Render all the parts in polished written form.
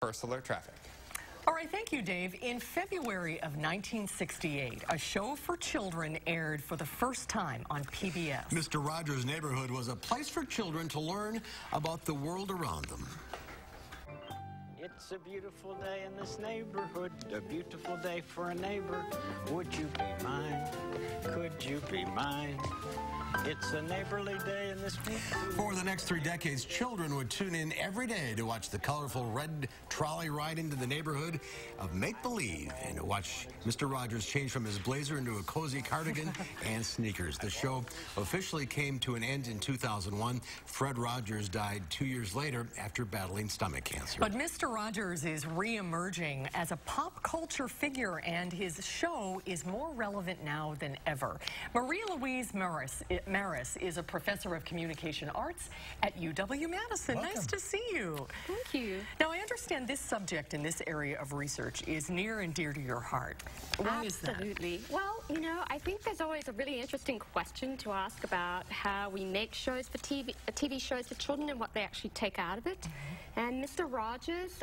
First Alert Traffic. All right, thank you, Dave. In February of 1968, a show for children aired for the first time on PBS. Mister Rodgers' neighborhood was a place for children to learn about the world around them. It's a beautiful day in this neighborhood, a beautiful day for a neighbor. Would you be mine? Could you be mine? It's a neighborly day in this neighborhood. For the next 3 decades, children would tune in every day to watch the colorful red trolley ride into the neighborhood of make-believe and to watch Mr. Rodgers change from his blazer into a cozy cardigan and sneakers. The show officially came to an end in 2001. Fred Rodgers died 2 years later after battling stomach cancer. But Mr. Rodgers is re-emerging as a pop culture figure, and his show is more relevant now than ever. Maria Louise Maris is a professor of communication arts at UW-Madison. Welcome. Nice to see you. Thank you. Now, I understand this subject in this area of research is near and dear to your heart. Why is that? Absolutely. Well, you know, I think there's always a really interesting question to ask about how we make shows for TV shows for children and what they actually take out of it. And Mr. Rodgers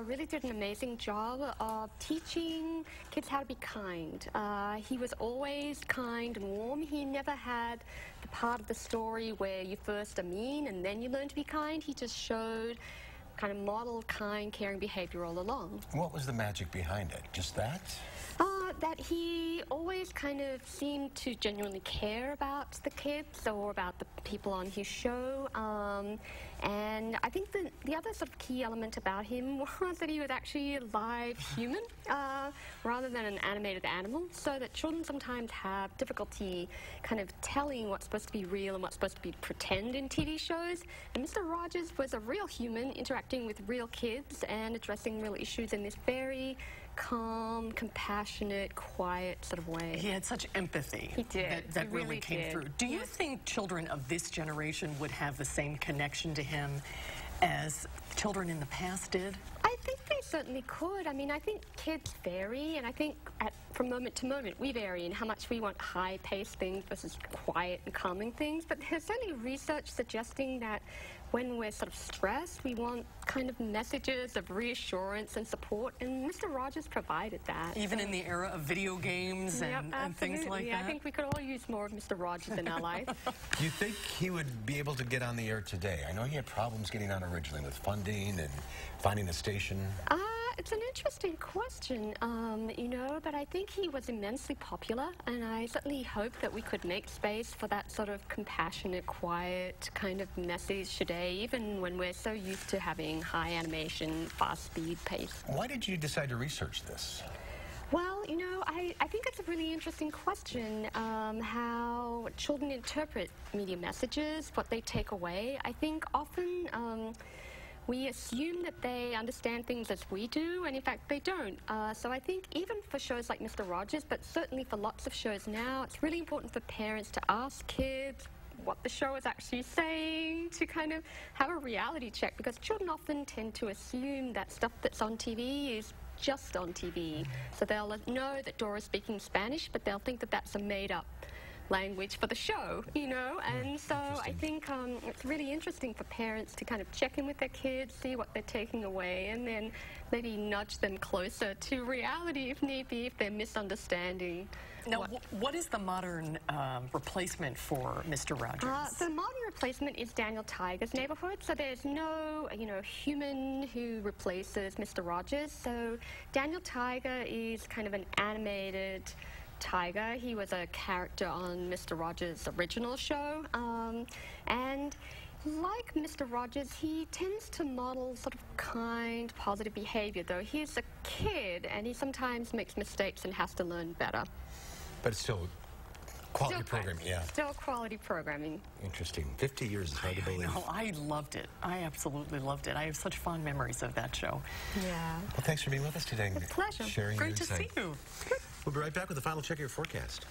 really did an amazing job of teaching kids how to be kind. He was always kind and warm. He never had the part of the story where you first are mean and then you learn to be kind. He just showed kind of modeled kind, caring behavior all along. What was the magic behind it? Just that? That he always kind of seemed to genuinely care about the kids or about the people on his show. And I think the other sort of key element about him was that he was actually a live human rather than an animated animal, so that children sometimes have difficulty kind of telling what's supposed to be real and what's supposed to be pretend in TV shows. And Mr. Rodgers was a real human interacting with real kids and addressing real issues in this very calm, compassionate, quiet sort of way. He had such empathy. He did. That He really really came did. through. Do you think children of this generation would have the same connection to him as children in the past did? I think they certainly could. I mean, I think kids vary, and I think from moment to moment we vary in how much we want high-paced things versus quiet and calming things. But there's certainly research suggesting that when we're sort of stressed, we want kind of messages of reassurance and support, and Mr. Rodgers provided that. Even in the era of video games and things like that? I think we could all use more of Mr. Rodgers in our life. Do you think he would be able to get on the air today? I know he had problems getting on originally with funding and finding a station. It's an interesting question, you know, but I think he was immensely popular, and I certainly hope that we could make space for that sort of compassionate, quiet kind of message today, even when we're so used to having high animation, fast speed pace. Why did you decide to research this? Well, you know, I think it's a really interesting question, how children interpret media messages, what they take away. I think often we assume that they understand things as we do, and in fact they don't. So I think even for shows like Mr. Rodgers, but certainly for lots of shows now, it's really important for parents to ask kids what the show is actually saying, to kind of have a reality check, because children often tend to assume that stuff that's on TV is just on TV. So they'll know that Dora's speaking Spanish, but they'll think that that's a made-up language for the show, you know, and so I think it's really interesting for parents to kind of check in with their kids, see what they're taking away, and then maybe nudge them closer to reality if need be, if they're misunderstanding. Now, what is the modern replacement for Mr. Rodgers? The modern replacement is Daniel Tiger's neighborhood, so there's no, you know, human who replaces Mr. Rodgers. So Daniel Tiger is kind of an animated tiger. He was a character on Mr. Rodgers' original show, and like Mr. Rodgers, he tends to model sort of kind, positive behavior, though he's a kid and he sometimes makes mistakes and has to learn better. But it's still quality programming, yeah. Still quality programming. Interesting. 50 years is hard to believe. No, I loved it. I absolutely loved it. I have such fond memories of that show. Yeah. Well, thanks for being with us today. It's a pleasure. Sharing Great your to insight. see you. We'll be right back with the final check of your forecast.